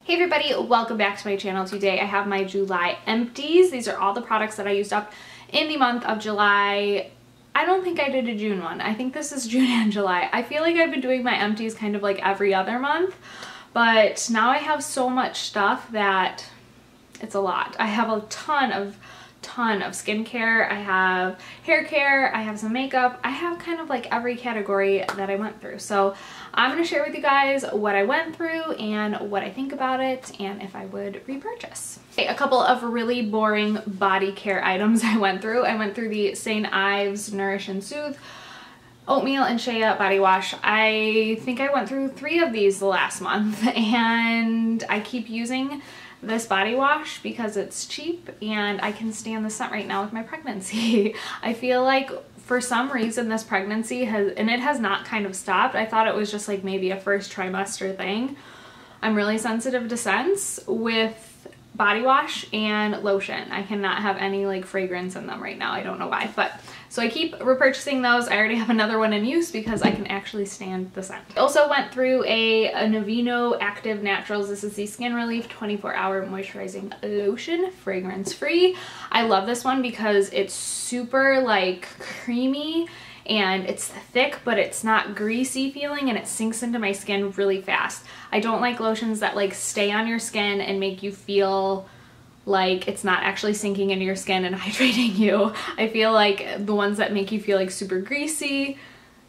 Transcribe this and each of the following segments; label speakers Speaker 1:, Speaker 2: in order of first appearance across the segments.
Speaker 1: Hey everybody, welcome back to my channel. Today I have my July empties. These are all the products that I used up in the month of July. I don't think I did a June one. I think this is June and July. I feel like I've been doing my empties kind of like every other month, but now I have so much stuff that it's a lot. I have a ton of skincare, I have hair care, I have some makeup, I have kind of like every category that I went through. So I'm going to share with you guys what I went through and what I think about it and if I would repurchase. Okay, a couple of really boring body care items I went through. I went through the St. Ives Nourish and Soothe Oatmeal and Shea Body Wash. I think I went through 3 of these the last month and I keep using this body wash because it's cheap and I can stand the scent right now with my pregnancy. I feel like for some reason this pregnancy has not kind of stopped. I thought it was just like maybe a first trimester thing. I'm really sensitive to scents with body wash and lotion. I cannot have any like fragrance in them right now. I don't know why, but so I keep repurchasing those. I already have another one in use because I can actually stand the scent. I also went through a Navino Active Naturals. This is the Skin Relief 24-hour moisturizing lotion, fragrance free. I love this one because it's super like creamy and it's thick, but it's not greasy feeling and it sinks into my skin really fast. I don't like lotions that like stay on your skin and make you feel like it's not actually sinking into your skin and hydrating you. I feel like the ones that make you feel like super greasy,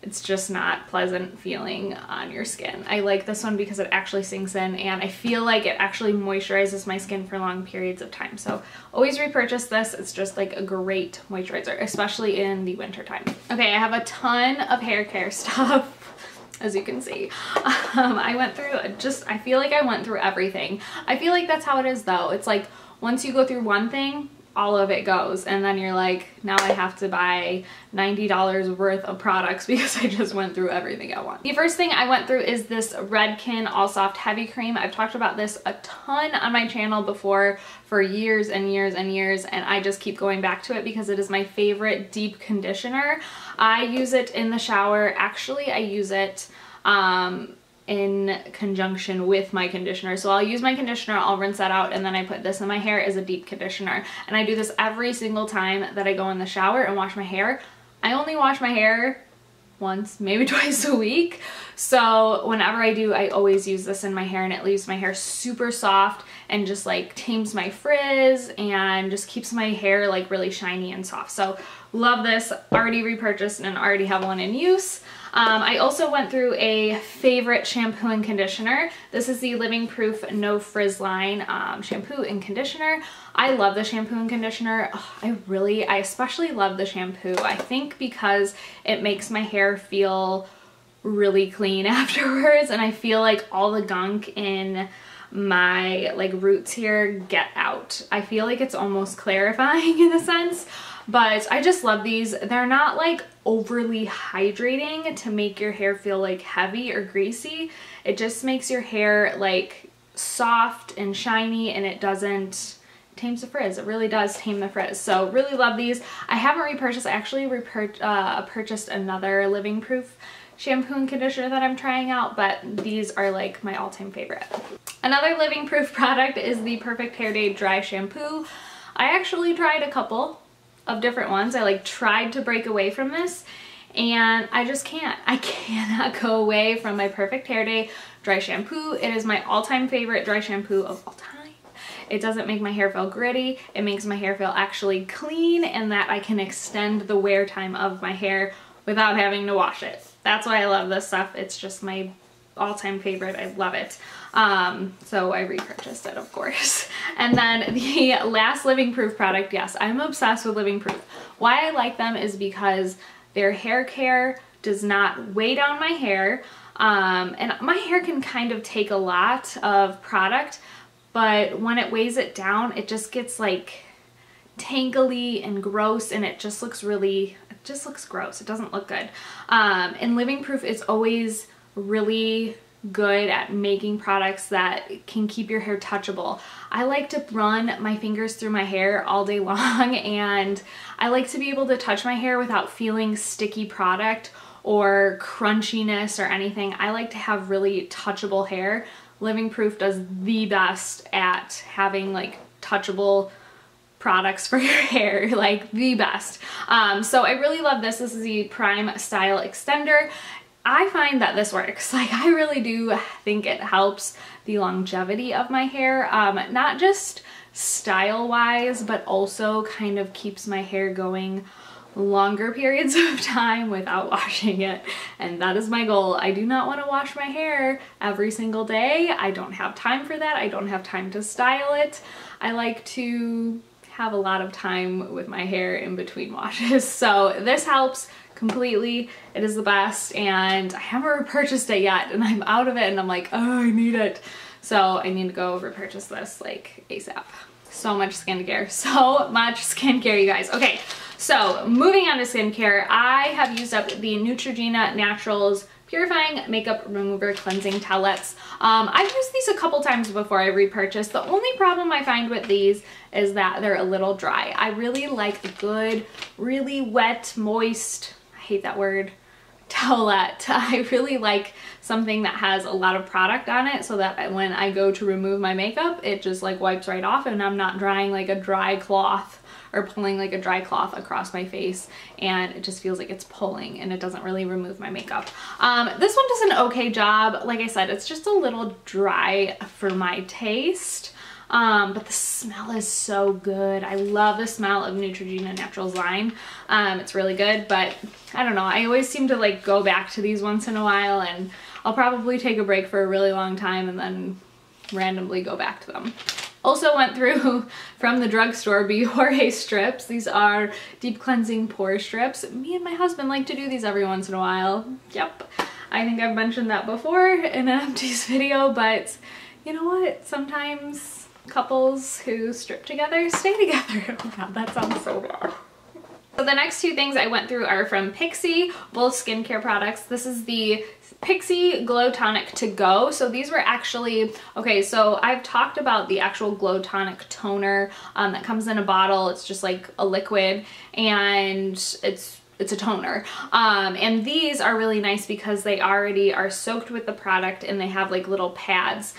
Speaker 1: it's just not pleasant feeling on your skin. I like this one because it actually sinks in and I feel like it actually moisturizes my skin for long periods of time. So always repurchase this. It's just like a great moisturizer, especially in the winter time. Okay, I have a ton of hair care stuff. As you can see, I went through I feel like I went through everything. I feel like that's how it is though. It's like once you go through one thing, all of it goes, and then you're like, now I have to buy $90 worth of products because I just went through everything I want. The first thing I went through is this Redken All Soft Heavy Cream. I've talked about this a ton on my channel before for years and years and years, and I just keep going back to it because it is my favorite deep conditioner. I use it in the shower. Actually, I use it in conjunction with my conditioner. So I'll use my conditioner, I'll rinse that out, and then I put this in my hair as a deep conditioner. And I do this every single time that I go in the shower and wash my hair. I only wash my hair once, maybe twice a week. So whenever I do, I always use this in my hair and it leaves my hair super soft and just like tames my frizz and just keeps my hair like really shiny and soft. So love this, already repurchased and already have one in use. I also went through a favorite shampoo and conditioner. This is the Living Proof No Frizz line shampoo and conditioner. I love the shampoo and conditioner. Oh, I especially love the shampoo. I think because it makes my hair feel really clean afterwards and I feel like all the gunk in my like roots here get out. I feel like it's almost clarifying in a sense. But I just love these. They're not like overly hydrating to make your hair feel like heavy or greasy. It just makes your hair like soft and shiny and it tames the frizz. It really does tame the frizz. So really love these. I haven't repurchased. I actually purchased another Living Proof shampoo and conditioner that I'm trying out, but these are like my all-time favorite. Another Living Proof product is the Perfect Hair Day Dry Shampoo. I actually tried a couple of different ones. I like tried to break away from this and I just can't. I cannot go away from my Perfect Hair Day Dry Shampoo. It is my all-time favorite dry shampoo of all time. It doesn't make my hair feel gritty. It makes my hair feel actually clean and that I can extend the wear time of my hair without having to wash it. That's why I love this stuff. It's just my all-time favorite. I love it. So I repurchased it, of course. And then the last Living Proof product, yes, I'm obsessed with Living Proof. Why I like them is because their hair care does not weigh down my hair. And my hair can kind of take a lot of product, but when it weighs it down, it just gets like tangly and gross and it just looks gross. It doesn't look good. And Living Proof is always really good at making products that can keep your hair touchable. I like to run my fingers through my hair all day long and I like to be able to touch my hair without feeling sticky product or crunchiness or anything. I like to have really touchable hair. Living Proof does the best at having like touchable products for your hair, like the best. So I really love this. This is the Prime Style Extender. I find that this works. Like, I really do think it helps the longevity of my hair, not just style wise, but also kind of keeps my hair going longer periods of time without washing it, and that is my goal. I do not want to wash my hair every single day. I don't have time for that. I don't have time to style it. I like to have a lot of time with my hair in between washes, so this helps completely. It is the best, and I haven't repurchased it yet, and I'm out of it, and I'm like, oh, I need it. So I need to go repurchase this like ASAP. So much skincare, you guys. Okay, so moving on to skincare, I have used up the Neutrogena Naturals Purifying Makeup Remover Cleansing Towelettes. I've used these a couple times before I repurchased. The only problem I find with these is that they're a little dry. I really like a good, really wet, moist, I hate that word, towelette. I really like something that has a lot of product on it so that when I go to remove my makeup, it just like wipes right off and I'm not drying like a dry cloth or pulling like a dry cloth across my face, and it just feels like it's pulling and it doesn't really remove my makeup. This one does an okay job. Like I said, it's just a little dry for my taste. But the smell is so good. I love the smell of Neutrogena Naturals line. It's really good, but I don't know. I always seem to like go back to these once in a while, and I'll probably take a break for a really long time and then randomly go back to them. Also went through from the drugstore Biore strips. These are deep cleansing pore strips. Me and my husband like to do these every once in a while. Yep. I think I've mentioned that before in an Empties video, but you know what? Sometimes couples who strip together stay together. Oh God, that sounds so bad. So the next two things I went through are from Pixi, both skincare products. This is the Pixi Glow Tonic To Go. So these were actually, okay, so I've talked about the actual Glow Tonic toner that comes in a bottle. It's just like a liquid, and it's a toner. And these are really nice because they already are soaked with the product and they have like little pads.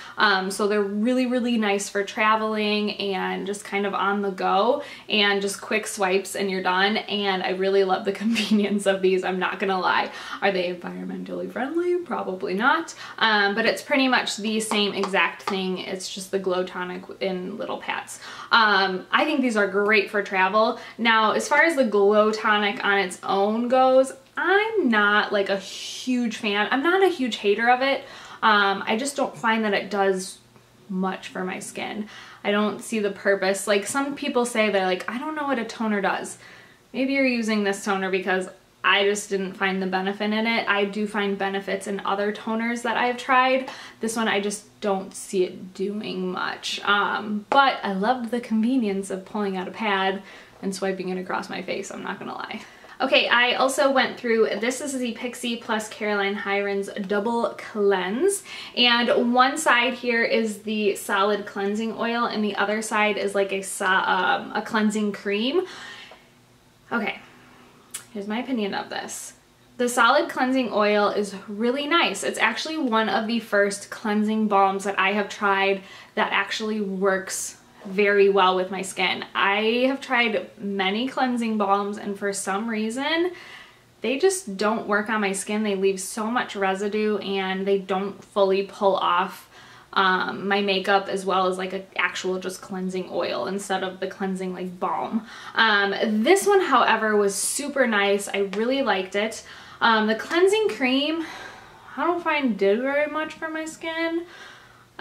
Speaker 1: So they're really, really nice for traveling and just kind of on the go and just quick swipes and you're done. And I really love the convenience of these, I'm not gonna lie. Are they environmentally friendly? Probably not. But it's pretty much the same exact thing. It's just the Glow Tonic in little pads. I think these are great for travel. Now, as far as the Glow Tonic on its own goes, I'm not like a huge fan. I'm not a huge hater of it. I just don't find that it does much for my skin. I don't see the purpose. Like some people say, they're like, I don't know what a toner does. Maybe you're using this toner because I just didn't find the benefit in it. I do find benefits in other toners that I've tried. This one I just don't see it doing much. But I loved the convenience of pulling out a pad and swiping it across my face, I'm not gonna lie. Okay, I also went through, this is the Pixi plus Caroline Hirons Double Cleanse, and one side here is the solid cleansing oil and the other side is like a cleansing cream. Okay, here's my opinion of this. The solid cleansing oil is really nice. It's actually one of the first cleansing balms that I have tried that actually works very well with my skin. I have tried many cleansing balms and for some reason they just don't work on my skin. They leave so much residue and they don't fully pull off my makeup as well as like an actual just cleansing oil instead of the cleansing like balm. This one, however, was super nice. I really liked it. The cleansing cream, I don't find did very much for my skin.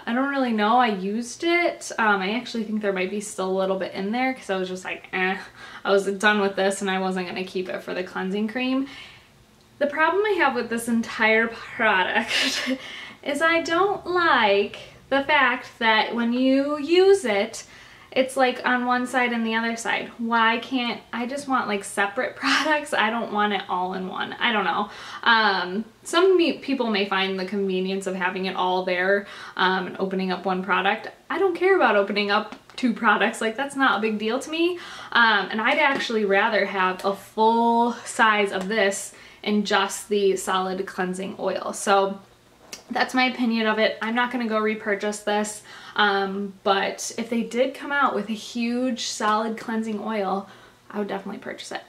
Speaker 1: I don't really know. I used it. I actually think there might be still a little bit in there because I was just like, eh. I was done with this and I wasn't going to keep it for the cleansing cream. The problem I have with this entire product is I don't like the fact that when you use it, it's like on one side and the other side. Why can't I just want like separate products? I don't want it all in one. I don't know. Some people may find the convenience of having it all there and opening up one product. I don't care about opening up two products. Like that's not a big deal to me. And I'd actually rather have a full size of this and just the solid cleansing oil. So That's my opinion of it. I'm not going to go repurchase this, but if they did come out with a huge solid cleansing oil, I would definitely purchase it.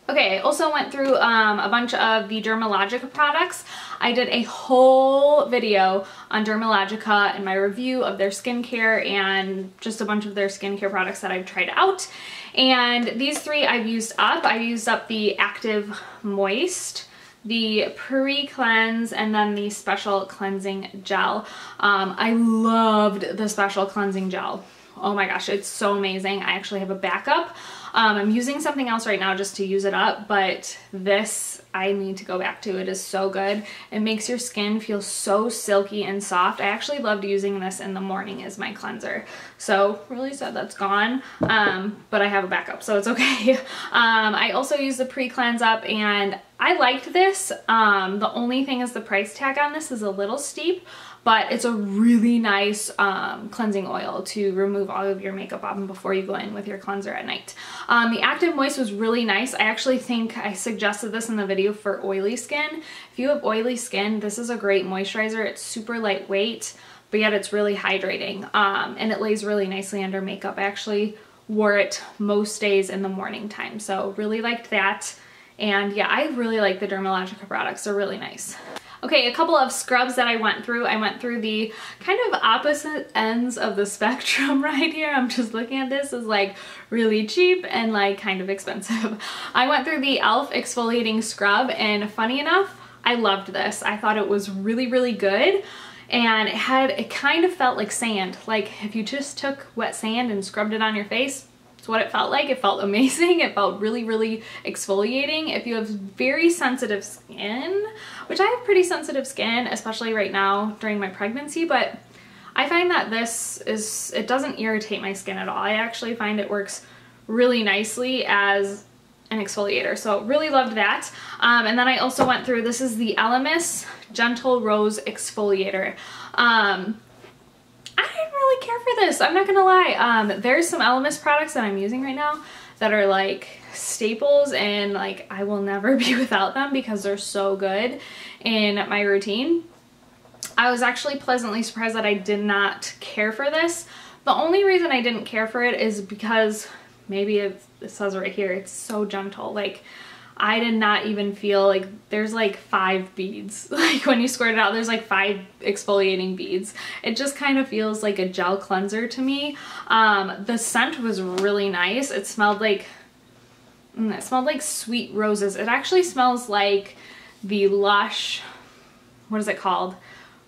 Speaker 1: Okay, I also went through a bunch of the Dermalogica products. I did a whole video on Dermalogica and my review of their skincare and just a bunch of their skincare products that I've tried out. And these three I've used up. I used up the Active Moist, the Pre-Cleanse, and then the Special Cleansing Gel. I loved the Special Cleansing Gel. Oh my gosh, it's so amazing. I actually have a backup. I'm using something else right now just to use it up, but this I need to go back to. It is so good. It makes your skin feel so silky and soft. I actually loved using this in the morning as my cleanser. So really sad that's gone, but I have a backup, so it's okay. I also used the Pre-Cleanse up and I liked this. The only thing is the price tag on this is a little steep, but it's a really nice cleansing oil to remove all of your makeup off before you go in with your cleanser at night. The Active Moist was really nice. I actually think I suggested this in the video for oily skin. If you have oily skin, this is a great moisturizer. It's super lightweight, but yet it's really hydrating, and it lays really nicely under makeup. I actually wore it most days in the morning time, so really liked that. And yeah, I really like the Dermalogica products. They're really nice. Okay, a couple of scrubs that I went through. I went through the kind of opposite ends of the spectrum right here. I'm just looking at this as like really cheap and like kind of expensive. I went through the e.l.f. exfoliating scrub, and funny enough, I loved this. I thought it was really, really good. And it kind of felt like sand. Like if you just took wet sand and scrubbed it on your face, that's what it felt like. It felt amazing. It felt really, really exfoliating. If you have very sensitive skin, which I have pretty sensitive skin, especially right now during my pregnancy, but I find that it doesn't irritate my skin at all. I actually find it works really nicely as an exfoliator. So really loved that. And then I also went through, this is the Elemis Gentle Rose Exfoliator. I didn't really care for this, I'm not gonna lie. There's some Elemis products that I'm using right now that are like staples, and like I will never be without them because they're so good in my routine. I was actually pleasantly surprised that I did not care for this. The only reason I didn't care for it is because maybe it says right here, it's so gentle. Like I did not even feel like there's like 5 beads. Like when you squirt it out, there's like 5 exfoliating beads. It just kind of feels like a gel cleanser to me. The scent was really nice. It smelled like sweet roses. It actually smells like the Lush, what is it called?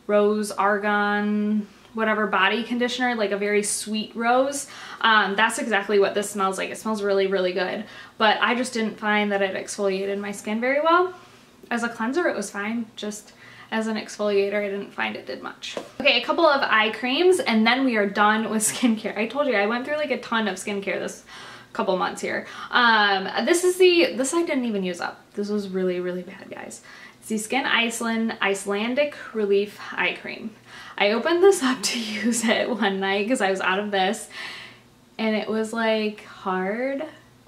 Speaker 1: Rose Argan, whatever body conditioner, like a very sweet rose. That's exactly what this smells like. It smells really, really good. But I just didn't find that it exfoliated my skin very well. As a cleanser, it was fine. Just as an exfoliator, I didn't find it did much. Okay, a couple of eye creams, and then we are done with skincare. I told you, I went through like a ton of skincare this couple months here. This I didn't even use up. This was really, really bad, guys. It's the Skin Icelandic Relief Eye Cream. I opened this up to use it one night because I was out of this, and it was like hard,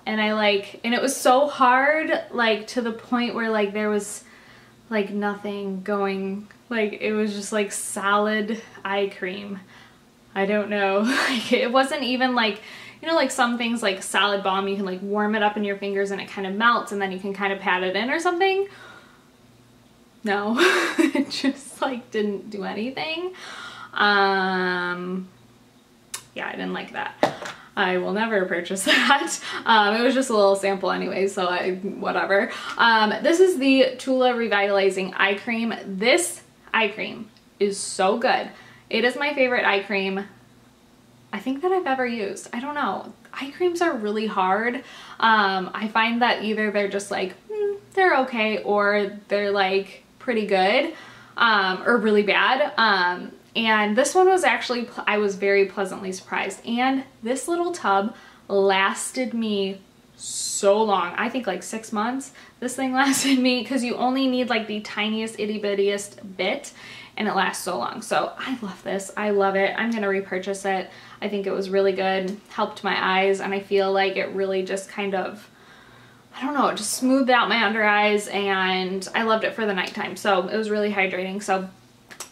Speaker 1: and it was so hard, like to the point where like there was like nothing going, like it was just like solid eye cream. I don't know, like it wasn't even like, you know, like some things like solid balm, you can like warm it up in your fingers and it kind of melts and then you can kind of pat it in or something. No, it just like didn't do anything. Yeah, I didn't like that. I will never purchase that. It was just a little sample anyway, so whatever. This is the Tula Revitalizing Eye Cream. This eye cream is so good. It is my favorite eye cream I think that I've ever used. I don't know. Eye creams are really hard. I find that either they're just like, they're okay, or they're like pretty good, or really bad. And this one was actually, I was very pleasantly surprised. And this little tub lasted me so long. I think like 6 months. This thing lasted me, because you only need like the tiniest itty bittiest bit, and it lasts so long. So I love this. I love it. I'm gonna repurchase it. I think it was really good, helped my eyes, and I feel like it really just kind of, I don't know, it just smoothed out my under eyes, and I loved it for the nighttime. So it was really hydrating. So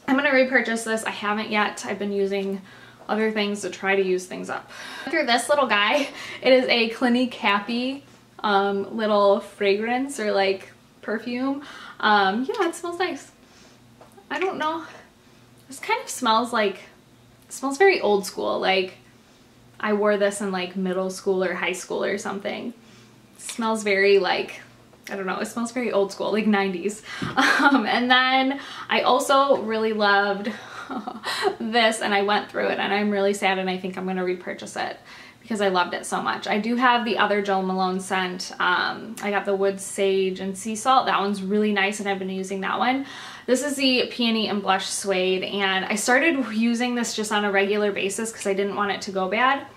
Speaker 1: I'm gonna repurchase this. I haven't yet. I've been using other things to try to use things up. Through this little guy, it is a Clinique Happy little fragrance or like perfume. Yeah, it smells nice. I don't know. This kind of smells like, it smells very old school. Like I wore this in like middle school or high school or something. It smells very like, I don't know, it smells very old school, like 90s. And then I also really loved this, and I went through it, and I'm really sad, and I think I'm gonna repurchase it because I loved it so much. I do have the other Jo Malone scent. I got the wood sage and sea salt. That one's really nice, and I've been using that one. This is the Peony and Blush Suede, and I started using this just on a regular basis because I didn't want it to go bad.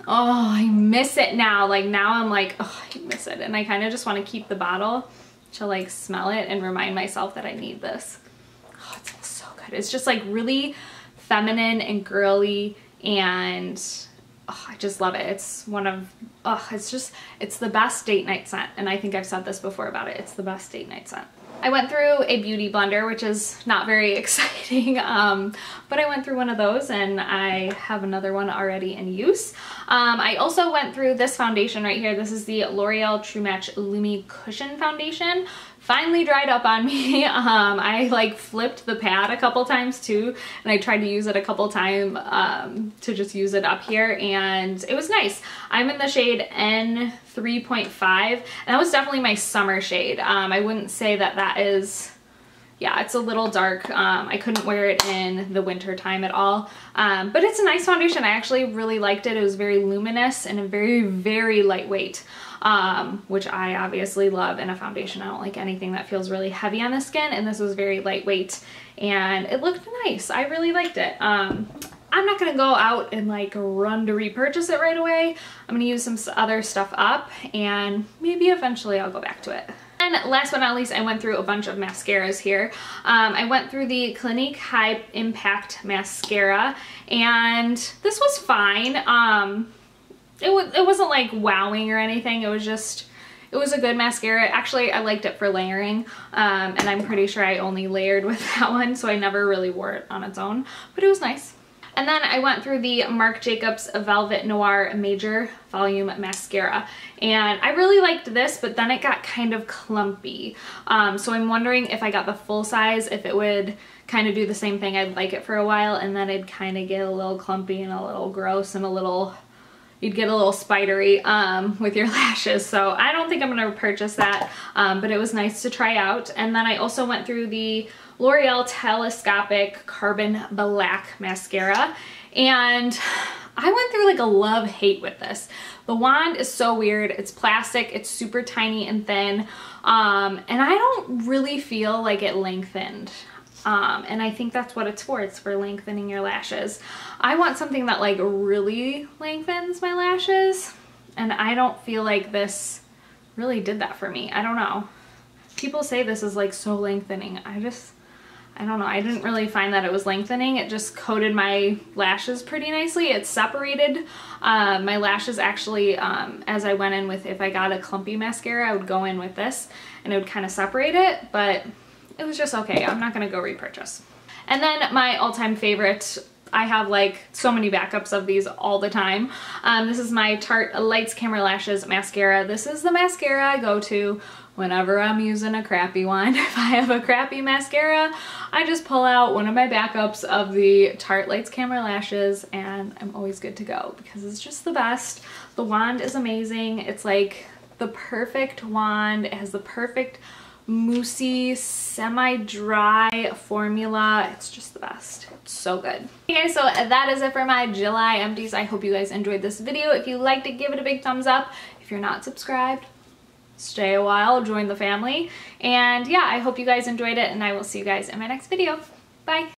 Speaker 1: Oh, I miss it now. Like now I'm like, oh, I miss it. And I kind of just want to keep the bottle to like smell it and remind myself that I need this. Oh, it smells so good. It's just like really feminine and girly, and oh, I just love it. It's one of, oh, it's the best date night scent. And I think I've said this before about it. It's the best date night scent. I went through a beauty blender, which is not very exciting, but I went through one of those, and I have another one already in use. I also went through this foundation right here. This is the L'Oreal True Match Lumi Cushion Foundation. Finally dried up on me. I like flipped the pad a couple times too, and I tried to use it a couple times to just use it up here, and it was nice. I'm in the shade N3.5, and that was definitely my summer shade. I wouldn't say that that is, yeah, it's a little dark. I couldn't wear it in the winter time at all, but it's a nice foundation. I actually really liked it. It was very luminous and a very, very lightweight. Which I obviously love in a foundation. I don't like anything that feels really heavy on the skin, and this was very lightweight and it looked nice. I really liked it. I'm not gonna go out and like run to repurchase it right away. I'm gonna use some other stuff up, and maybe eventually I'll go back to it. And last but not least, I went through a bunch of mascaras here. I went through the Clinique High Impact Mascara, and this was fine. It wasn't like wowing or anything. It was a good mascara. Actually, I liked it for layering, and I'm pretty sure I only layered with that one, so I never really wore it on its own, but it was nice. And then I went through the Marc Jacobs Velvet Noir Major Volume Mascara, and I really liked this, but then it got kind of clumpy. So I'm wondering if I got the full size, if it would kind of do the same thing. I'd like it for a while, and then it'd kind of get a little clumpy and a little gross and a little, you'd get a little spidery with your lashes. So I don't think I'm gonna purchase that, but it was nice to try out. And then I also went through the L'Oreal Telescopic Carbon Black Mascara, and I went through like a love-hate with this. The wand is so weird. It's plastic, it's super tiny and thin, and I don't really feel like it lengthened. And I think that's what it's for. It's for lengthening your lashes. I want something that like really lengthens my lashes, and I don't feel like this really did that for me. I don't know. People say this is like so lengthening. I don't know. I didn't really find that it was lengthening. It just coated my lashes pretty nicely. It separated my lashes actually as I went in with, if I got a clumpy mascara, I would go in with this and it would kind of separate it, but it was just okay. I'm not gonna go repurchase. And then my all-time favorite, I have like so many backups of these all the time. This is my Tarte Lights Camera Lashes mascara. This is the mascara I go to whenever I'm using a crappy one. If I have a crappy mascara, I just pull out one of my backups of the Tarte Lights Camera Lashes, and I'm always good to go because it's just the best. The wand is amazing. It's like the perfect wand. It has the perfect moussey, semi-dry formula. It's just the best. It's so good. Okay, so that is it for my July empties. I hope you guys enjoyed this video. If you liked it, give it a big thumbs up. If you're not subscribed, stay a while, join the family. And yeah, I hope you guys enjoyed it, and I will see you guys in my next video. Bye.